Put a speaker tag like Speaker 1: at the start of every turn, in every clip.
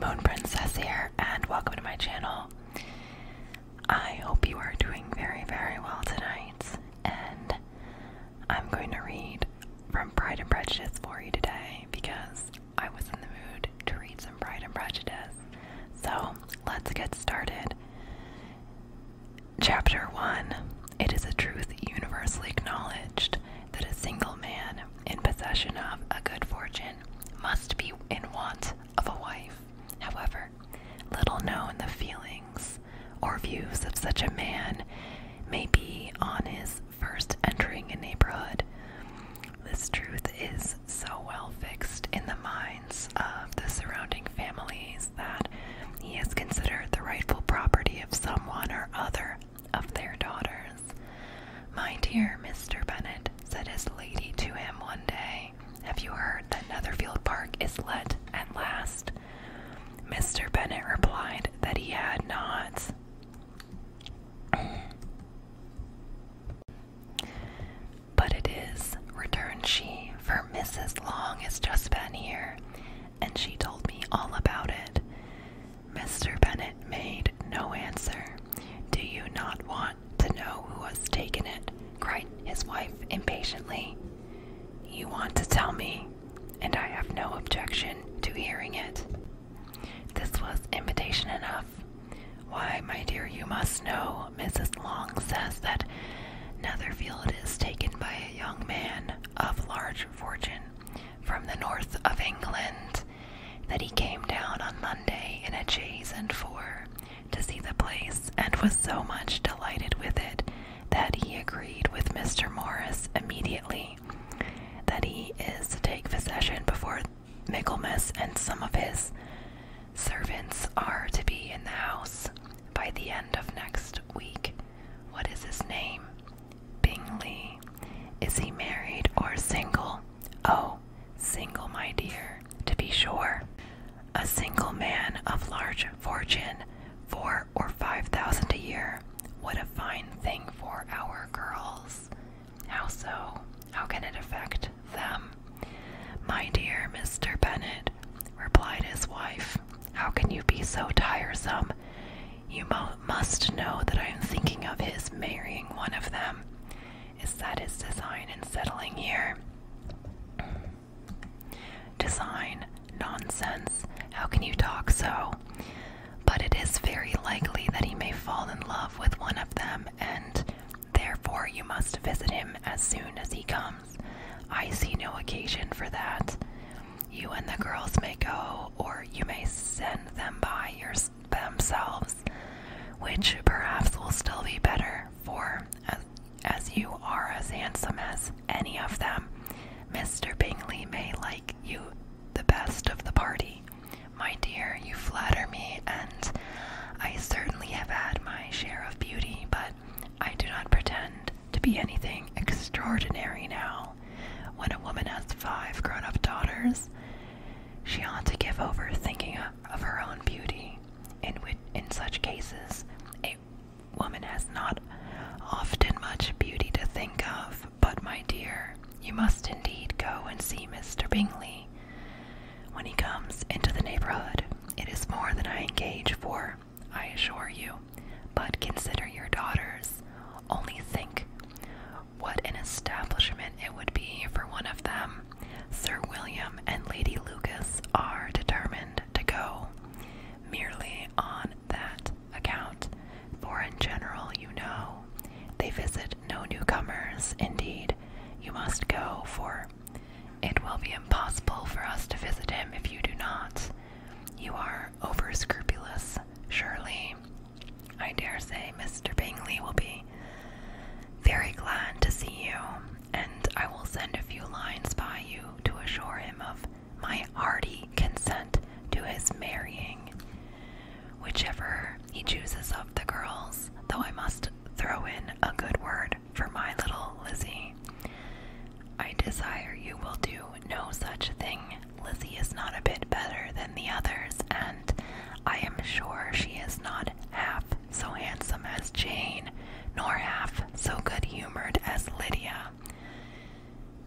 Speaker 1: Moonprincess here, and welcome to my channel. I hope you are doing very, very well tonight, and I'm going to read from Pride and Prejudice for you today because I was in the mood to read some Pride and Prejudice. So, let's get started. Chapter 1. It is a truth universally acknowledged that a single man in possession of a good fortune must be in want of a wife. However, little known the feelings or views of such a man may be on his first entering a neighborhood. This truth is so well fixed in the minds of the surrounding families that he is considered the rightful property of someone or other of their daughters. "My dear Mr. Bennet," said his lady to him one day, "have you heard that Netherfield Park is let at last?" Mr. Bennet replied that he had not. "But it is," returned she, "for Mrs. Long has just been here, and she told me all about it." Mr. Bennet made no answer. "Do you not want to know who has taken it?" cried his wife impatiently. "You want to tell me, and I have no objection to hearing it." This was invitation enough. "Why, my dear, you must know, Mrs. Long says that Netherfield is taken by a young man of large fortune from the north of England, that he came down on Monday in a chaise and four to see the place, and was so much delighted with it that he agreed with Mr. Morris immediately that he is to take possession before Michaelmas, and some of his servants are to be in the house by the end of next week. What is his name? Bingley. Is he married or single? Oh, single, my dear, to be sure. A single man of large fortune, 4,000 or 5,000 a year. What a fine thing for our girls. How so? How can it affect them? My dear Mr. Bennet, replied his wife, how can you be so tiresome? You must know that I am thinking of his marrying one of them. Is that his design in settling here? Design? Nonsense. How can you talk so? But it is very likely that he may fall in love with one of them, and therefore you must visit him as soon as he comes. I see no occasion for that. You and the girls may go, or you may send them by themselves, which perhaps will still be better, for as you are as handsome as any of them, Mr. Bingley may like you the best of the party. My dear, you flatter me, and I certainly have had my share of beauty, but I do not pretend to be anything extraordinary now. When a woman has 5 grown-up daughters, she ought to give over thinking of her own beauty. In such cases, a woman has not often much beauty to think of. But, my dear, you must indeed go and see Mr. Bingley when he comes into the neighborhood. It is more than I engage for, I assure you. But consider your daughters. Only think what an establishment it would be for one of them. Sir William and Lady Lucas are determined to go, merely on that account, for in general, you know, they visit no newcomers. Indeed, you must go, for it will be impossible for us to visit him if you do not. You are over-scrupulous, surely. I dare say Mr. Bingley will be very glad to see you, and I will send a few lines by you to assure him of my hearty consent to his marrying whichever he chooses of the girls, though I must throw in a good word for my little Lizzie. I desire you will do no such thing. Lizzie is not a bit better than the others, and I am sure she is not half so handsome as Jane, nor half so good-humored as Lydia.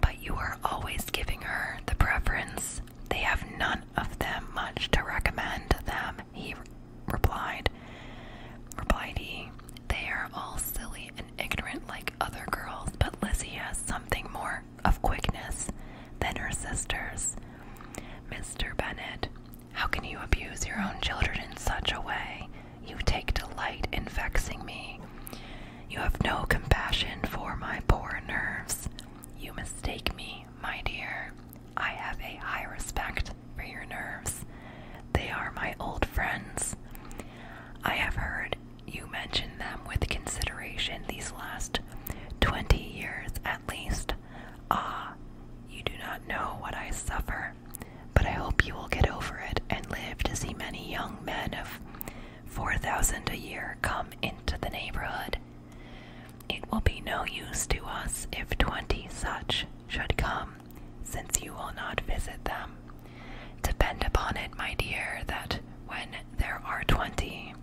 Speaker 1: But you are always giving her the preference. They have none of them much to recommend them. Bennet like other girls, but Lizzie has something more of quickness than her sisters. Mr. Bennet, how can you abuse your own children in such a way? You take delight in vexing me. You have no compassion for my poor nerves. You mistake me, my dear. I have a high respect for your nerves. They are my old friends. I have heard you mention them with consideration these last 20 years at least. Ah, you do not know what I suffer, but I hope you will get over it and live to see many young men of 4,000 a year come into the neighborhood. It will be no use to us if 20 such should come, since you will not visit them. Depend upon it, my dear, that when there are 20,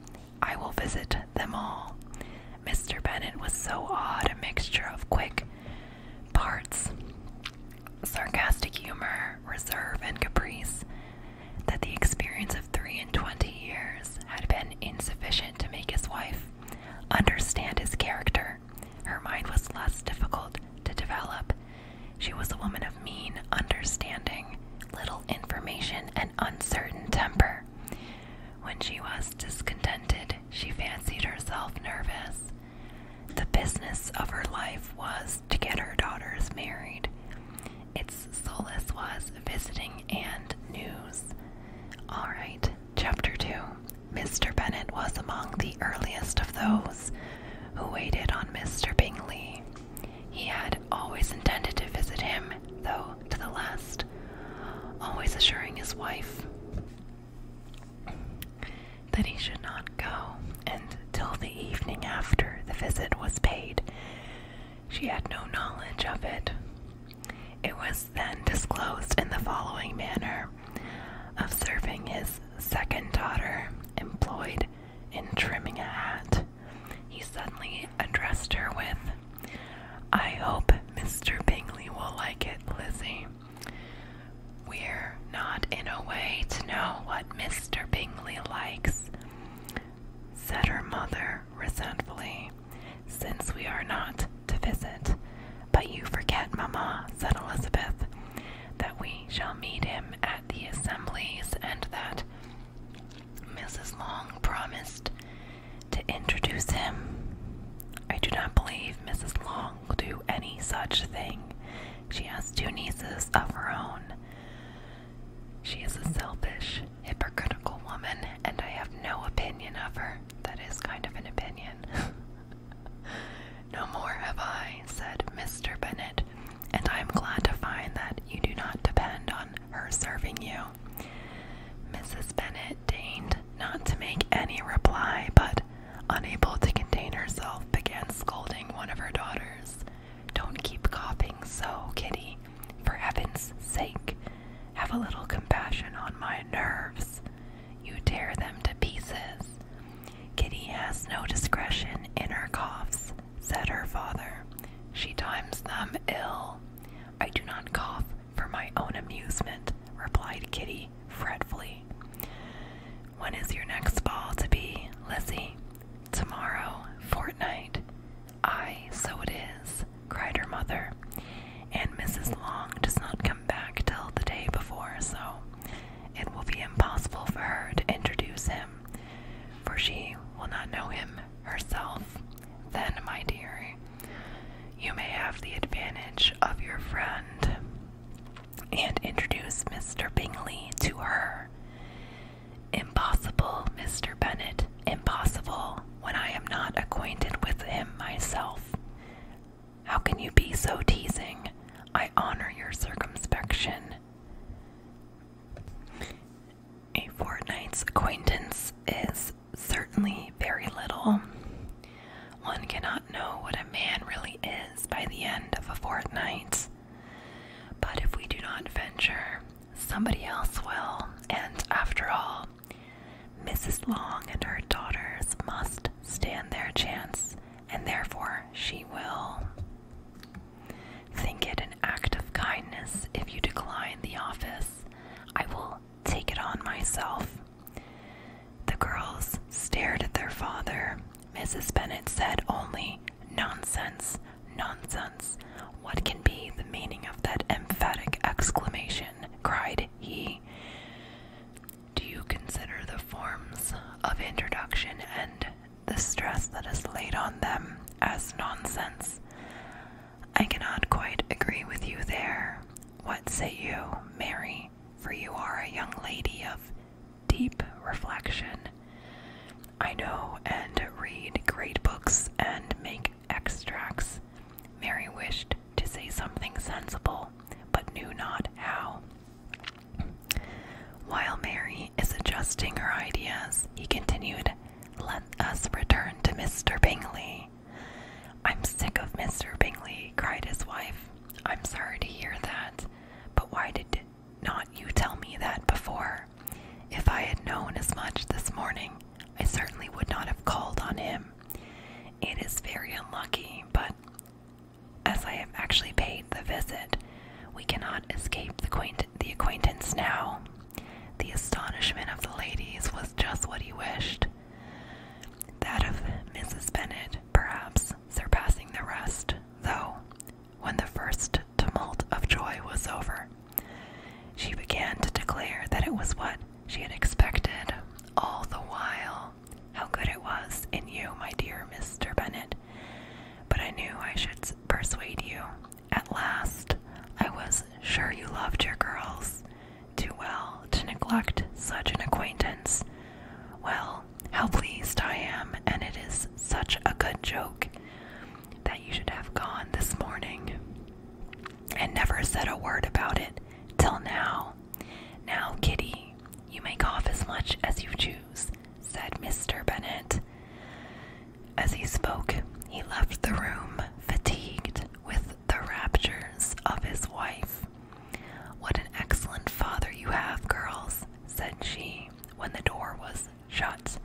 Speaker 1: I will visit them all. Mr. Bennet was so odd a mixture of quick parts, sarcastic humor, reserve, and caprice, that the experience of 23 years had been insufficient to make his wife understand his character. Her mind was less difficult to develop. She was a woman of mean understanding, little information, and uncertain temper. When she was discontented, she fancied herself nervous. The business of her life was to get her daughters married. Its solace was visiting and news. Alright, Chapter 2. Mr. Bennet was among the earliest of those who waited on Mr. Bingley. He had always intended to visit him, though to the last, always assuring his wife that he should not go until the evening after the visit was paid. She had no knowledge of it. It was then disclosed in the following manner. Observing his second daughter employed in trimming a hat, he suddenly addressed her with, I hope Mr. Bingley will like it, Lizzie. We're not in a way to know what Mr. Bingley likes, said her mother resentfully, since we are not to visit. But you forget, Mamma, said Elizabeth, that we shall meet him at the assemblies, and that Mrs. Long promised to introduce him. I do not believe Mrs. Long will do any such thing. She has 2 nieces of her own. She is a selfish, hypocritical woman, and I have no opinion of her. That is kind of an opinion. No more have I, said Mr. Bennet, and I am glad to find that you do not depend on her serving you. Mrs. Bennet deigned not to make any reply, but, unable to contain herself, began scolding one of her daughters. Don't keep coughing so, Kitty. For heaven's sake, have a little compassion on my nerves. You tear them to pieces. Kitty has no discretion in her coughs, said her father. She times them ill. I do not cough for my own amusement, replied Kitty fretfully. When is your next ball to be, Lizzie? Tomorrow fortnight. Aye, so it is, cried her mother. And Mrs. Long does not come back till the day before, so it will be impossible for her to introduce him, for she will not know him herself. Then, my dear, you may have the advantage of your friend, and introduce Mr. Bingley to her. Impossible, Mr. Bennet, impossible, when I am not acquainted with him myself. How can you be so teasing? I honor your circumspection. A fortnight's acquaintance is certainly very little. One cannot know what a man really is by the end of a fortnight. But if we do not venture, somebody else will, and after all, Mrs. Long and her daughters must stand their chance, and therefore she will. Think it an act of kindness if you decline the office. I will take it on myself. The girls stared at their father. Mrs. Bennet said only, nonsense, that emphatic exclamation, cried he. Do you consider the forms of introduction and the stress that is laid on them as nonsense? I cannot quite agree with you there. What say you, Mary? For you are a young lady of deep reflection. I know and read great books and make extracts. Mary wished to say something sensible, but knew not how. While Mary is adjusting her ideas, he continued, let us return to Mr. Bingley. I'm sick of Mr. Bingley, cried his wife. I'm sorry to hear that, but why did not you tell me that before? If I had known as much this morning, I certainly would not have called on him. It is very unlucky, but as I have actually paid the visit, we cannot escape the acquaintance now. The astonishment of the ladies was just what he wished. That of Mrs. Bennet, perhaps, surpassing the rest, though, when the first tumult of joy was over, she began to declare that it was what she had expected all the while. How good it was in you, my dear Mr. Bennet. But I knew I should persuade you. At last, I was sure you loved your girls too well to neglect such an acquaintance. Well, how pleased I am, and it is such a good joke that you should have gone this morning and never said a word about it till now. Now, Kitty, you may cough as much as you choose, said Mr. Bennet. As he spoke, he left the room, fatigued with the raptures of his wife. What an excellent father you have, girls, said she, when the door was shut.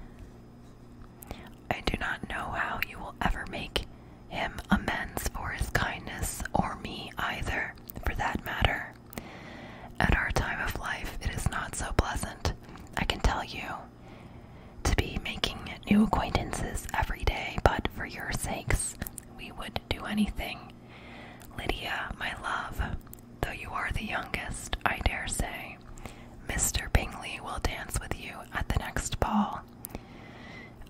Speaker 1: I do not know how you will ever make him amends for his kindness, or me either, for that matter. At our time of life, it is not so pleasant, I can tell you, to be making new acquaintances every day, but for your sakes, we would do anything. Lydia, my love, though you are the youngest, I dare say, Mr. Bingley will dance with you at the next ball.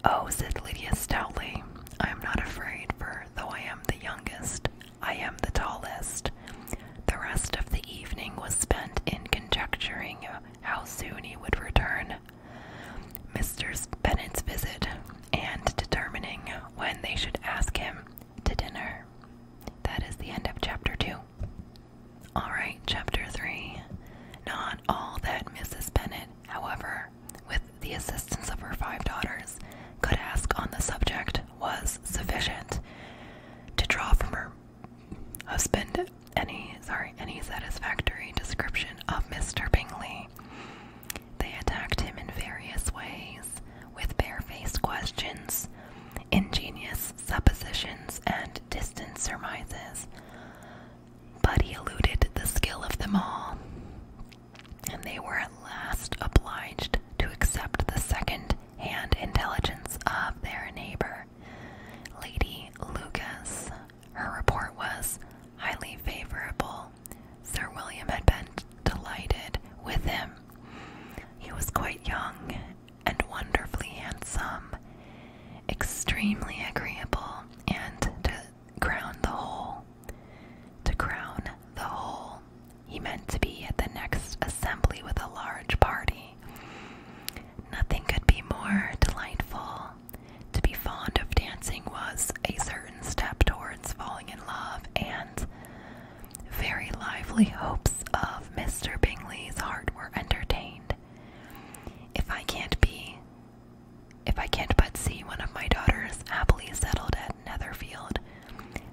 Speaker 1: Oh, said Lydia stoutly, I am not afraid, for though I am the youngest, I am the tallest. The rest of the evening was spent in conjecturing how soon he would return. Mr. Bennet's visit, and determining when they should ask him to dinner. That is the end of chapter 2. Alright, chapter 3. Not all that Mrs. Bennet, however, with the assistance of her 5 daughters, could ask on the subject was sufficient to draw from her husband any satisfactory description of Mr. Bingley. They attacked him in various ways, with barefaced questions, ingenious suppositions, and distant surmises, but he eluded the skill of them all, and they were at last obliged to accept the second-hand intelligence of their neighbor, Lady Lucas. Her report was highly favorable. Sir William had been delighted with him. He was quite young and wonderfully handsome, extremely agreeable, and to crown the whole, he meant to be at the next assembly with a large party. Nothing could be more delightful. To be fond of dancing was a certain step towards falling in love, and very lively hopes of Mr. Bingley's heart were entertained. If I can't but see one of my daughters happily settled at Netherfield,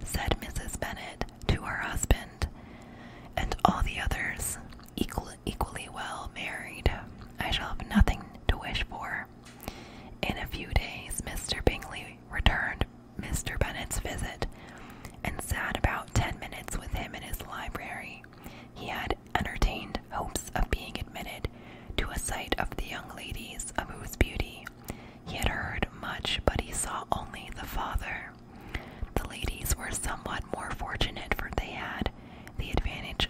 Speaker 1: said Mrs. Bennet to her husband, and all the others equally well married, I shall have nothing to wish for. In a few days, Mr. Bingley returned Mr. Bennet's visit, and sat about 10 minutes with him in his library. He had entertained hopes of being admitted to a sight of the young ladies, of whose beauty he had heard much, but he saw only the father. The ladies were somewhat more fortunate, for they had the advantage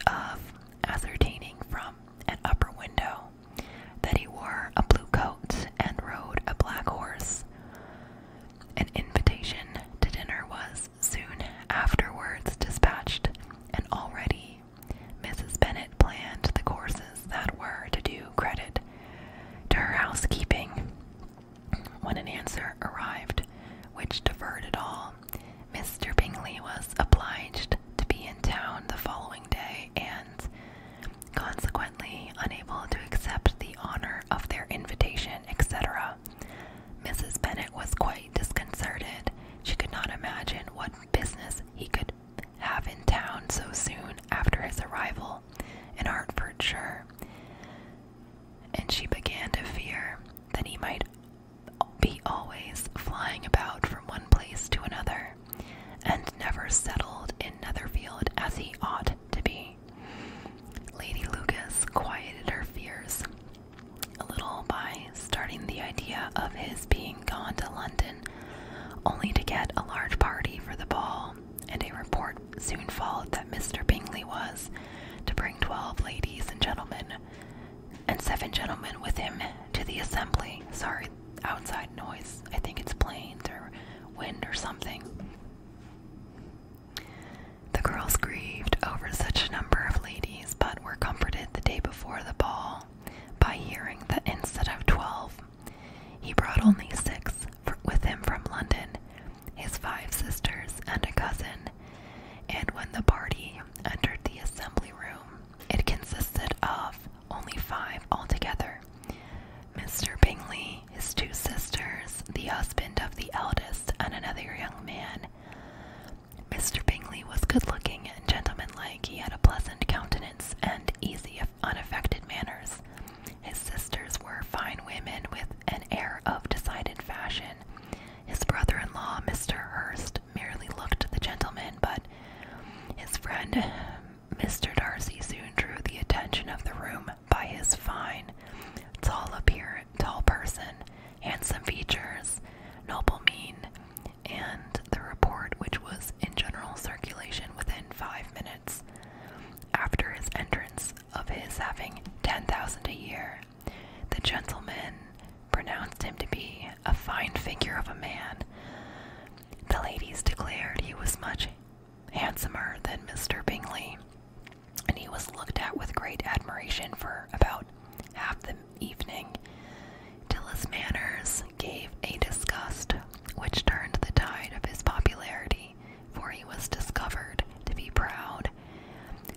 Speaker 1: sure, and she began to fear that he might be always flying about from one place to another, and never settled in Netherfield as he ought to be. Lady Lucas quieted her fears a little by starting the idea of his being gone to London, only to get a large party for the ball, and a report soon followed that Mr. Bingley was to bring 12 ladies and gentlemen, and 7 gentlemen with him to the assembly. Sorry, outside noise. I think it's planes or wind or something. The girls grieved over such a number of ladies, but were comforted the day before the ball by hearing that instead of 12, he brought only 6 with him from London, his 5 sisters and a cousin, and when the party entered the assembly room, it consisted of only 5 altogether. Mr. Bingley, his 2 sisters, the husband of the eldest, and another young man. Mr. Bingley was good-looking and gentlemanlike. He had a pleasant countenance and easy, unaffected manners. His sisters were fine women with an air of decided fashion. His brother-in-law, Mr. Hurst, merely looked the gentleman, but his friend, Mr. Darcy, soon drew the attention of the room by his fine, tall person, handsome features, noble mien, and the report which was in general circulation within 5 minutes after his entrance of his having 10,000 a year. The gentleman pronounced him to be a fine figure of a man. The ladies declared he was much handsomer than Mr. Bingley, and he was looked at with great admiration for about half the evening, till his manners gave a disgust which turned the tide of his popularity, for he was discovered to be proud,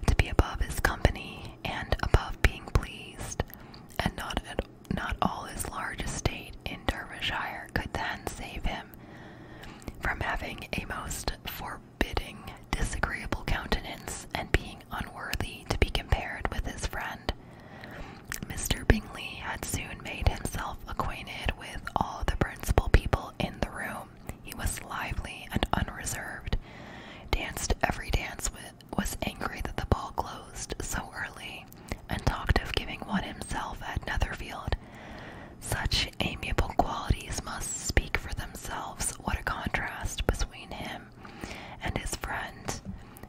Speaker 1: to be above his company, and above being pleased, and not all his large estate in Derbyshire could then save him from having a most forbidding, disagreeable countenance, and being unworthy to be compared with his friend. Mr. Bingley had soon made himself acquainted with all the principal people in the room. He was lively and unreserved, danced every dance, was angry that the ball closed so early, and talked of giving one himself at Netherfield. Such amiable qualities must speak for themselves. What a contrast between him and his friend.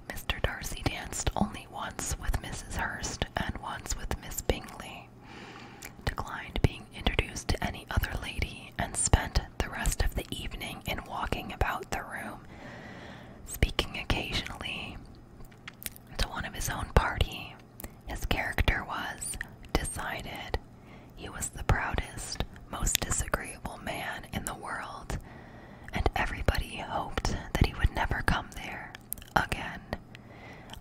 Speaker 1: Mr. Darcy danced only once with Mrs. Hurst and once with Miss Bingley, declined being introduced to any other lady, and spent the rest of the evening in walking about the room, speaking occasionally to one of his own party. His character was decided. He was the proudest, most disagreeable man in the world, and everybody hoped that he would never come there again.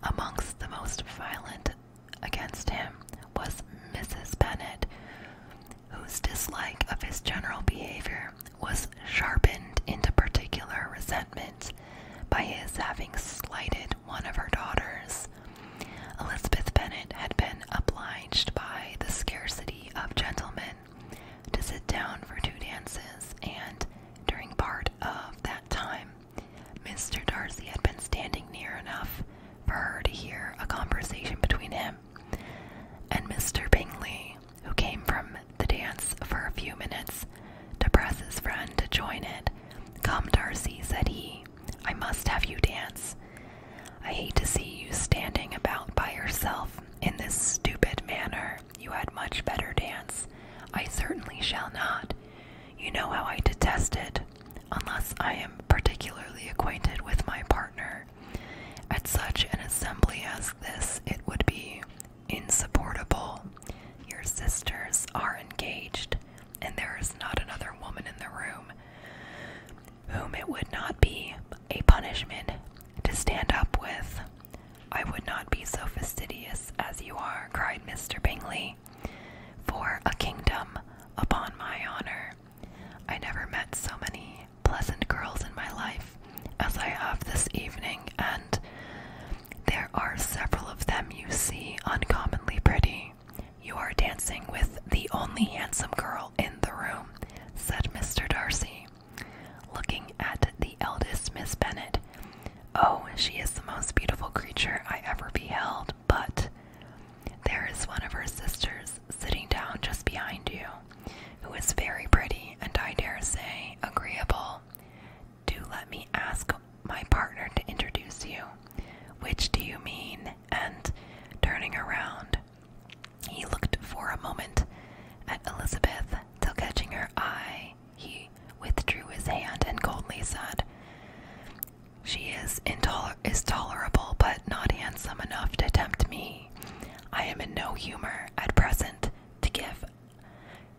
Speaker 1: Amongst the most violent against him was Mrs. Bennet, whose dislike of his general behavior was sharpened into particular resentment by his having slighted one of her daughters. Elizabeth Bennet had been obliged by the scarcity of gentlemen to sit down for 2 dances, and during part of that time Mr. Darcy had been standing near enough for her to hear a conversation between him and Mr. Bingley, who came from the dance for a few minutes to press his friend to join it. "Come, Darcy," said he, "I must have you dance. I hate to see you standing about by yourself in this stupid manner. You had much better dance." "I certainly shall not. You know how I detest it, unless I am particularly acquainted with my partner. At such an assembly as this, it would be insupportable. Your sisters are engaged, and there is not another woman in the room whom it would not be a punishment to stand up with." "I would not be so fastidious as you are," cried Mr. Bingley, "for a kingdom, upon my honor. I never met so many pleasant girls in my life as I have this evening, and there are several of them you see uncommonly pretty. only handsome girl in the room," said Mr. Darcy, looking at the eldest Miss Bennet. "Oh, she is the most beautiful creature I ever beheld, but there is one of her sisters sitting down just behind you, who is very pretty, and I dare say agreeable. Do let me ask my partner to introduce you. Which do you mean?" And turning around, he looked for a moment at Elizabeth, till catching her eye, he withdrew his hand and coldly said, "She is tolerable, but not handsome enough to tempt me. I am in no humor at present to give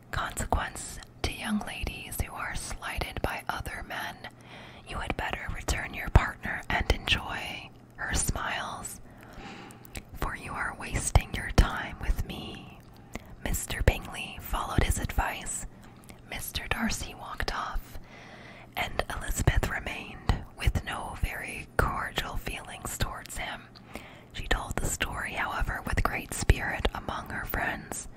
Speaker 1: consequence to young ladies who are slighted by other men. You had better return your partner and enjoy her smiles, for you are wasting your time with me." Mr. Bingley followed his advice. Mr. Darcy walked off, and Elizabeth remained with no very cordial feelings towards him. She told the story, however, with great spirit among her friends,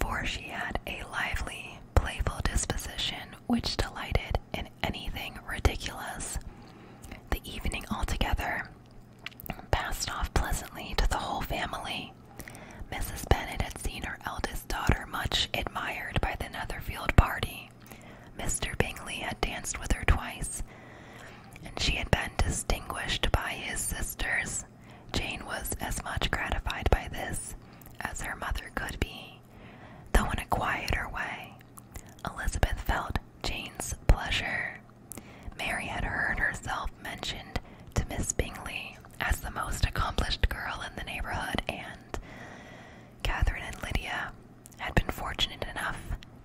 Speaker 1: for she had a lively, playful disposition which delighted in anything ridiculous. The evening altogether passed off pleasantly to the whole family. Mrs. Bennet had seen her eldest daughter much admired by the Netherfield party. Mr. Bingley had danced with her twice, and she had been distinguished by his sisters. Jane was as much gratified by this as her mother could be, though in a quieter way. Elizabeth felt Jane's pleasure. Mary had heard herself mentioned to Miss Bingley as the most accomplished girl in the neighborhood, and Catherine and Lydia had been fortunate enough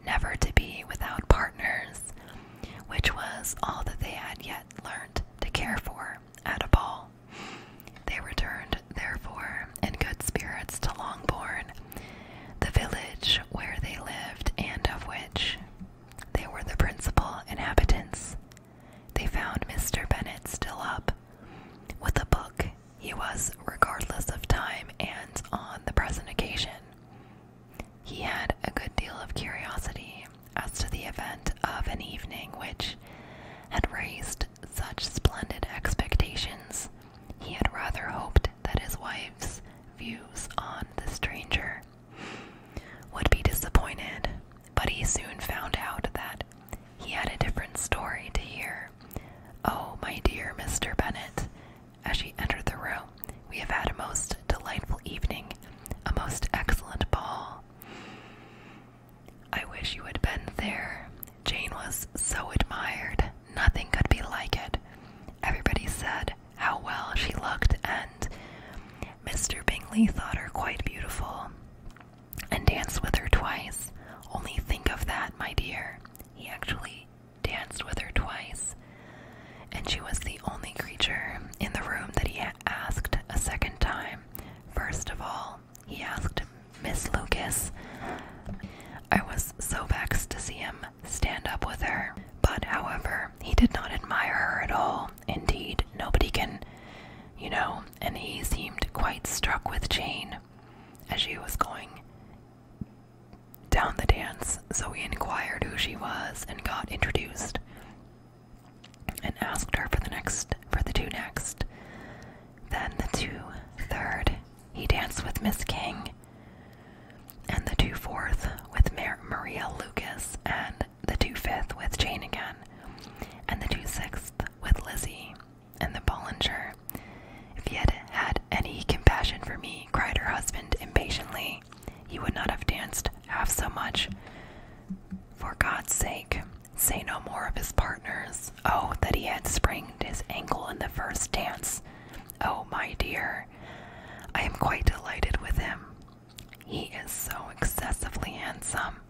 Speaker 1: never to be without partners, which was all that they had yet learnt to care for at a ball. They returned, therefore, in good spirits to Longbourn, the village where they lived and of which they were the principal inhabitants. They found Mr. Bennet still up with a book. He was regardless of time, and on the present occasion he had a good deal of curiosity as to the event of an evening which had raised such splendid expectations. He had rather hoped that his wife's views on the stranger would be disappointed, but he soon found out that he had a different story to hear. "Oh, my dear Mr. Bennet," as she entered the room, "we have had a most delightful evening, a most excellent ball. I wish you had been there. Jane was so admired, nothing could be like it. Everybody said how well she looked, and Mr. Bingley thought her quite beautiful, and danced with her twice. Only think of that, my dear. He actually danced with her twice, and she was the only creature in the room that he asked a second time. First of all, he asked Miss Lucas. I was so vexed to see him stand up with her, but however, he did not admire her at all. Indeed, nobody can, and he seemed quite struck with Jane as she was going down the dance, so he inquired who she was and got introduced, and asked her for the two next. Then the two third, he danced with Miss King, and the two fourth with Maria Lucas, and the two fifth with Jane again, and the two sixth with Lizzie and the Bollinger. If he had had any compassion for me, cried her husband impatiently, he would not have danced half so much. For God's sake, say no more of his partners. Oh, that he had sprained his ankle in the first dance. Oh, my dear, I am quite delighted with him. He is so excessively handsome,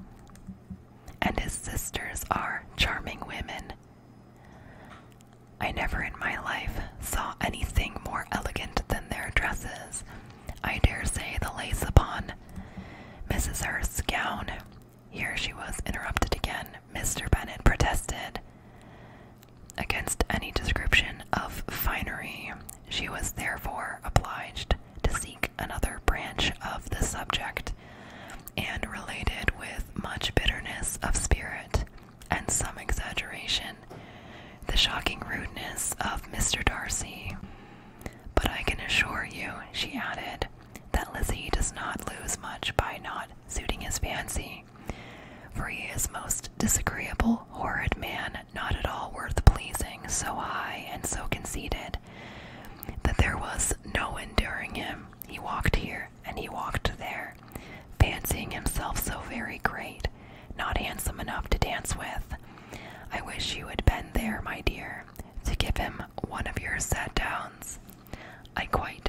Speaker 1: and his sisters are charming women. I never in my life saw anything more elegant than their dresses. I dare say the lace upon Mrs. Hurst's gown." Here she was interrupted again. Mr. Bennet protested against any description of finery. She was therefore obliged to seek another branch of the subject, and related does not lose much by not suiting his fancy, for he is most disagreeable, horrid man, not at all worth pleasing, so high and so conceited, that there was no enduring him. He walked here, and he walked there, fancying himself so very great, not handsome enough to dance with. I wish you had been there, my dear, to give him one of your set downs. I quite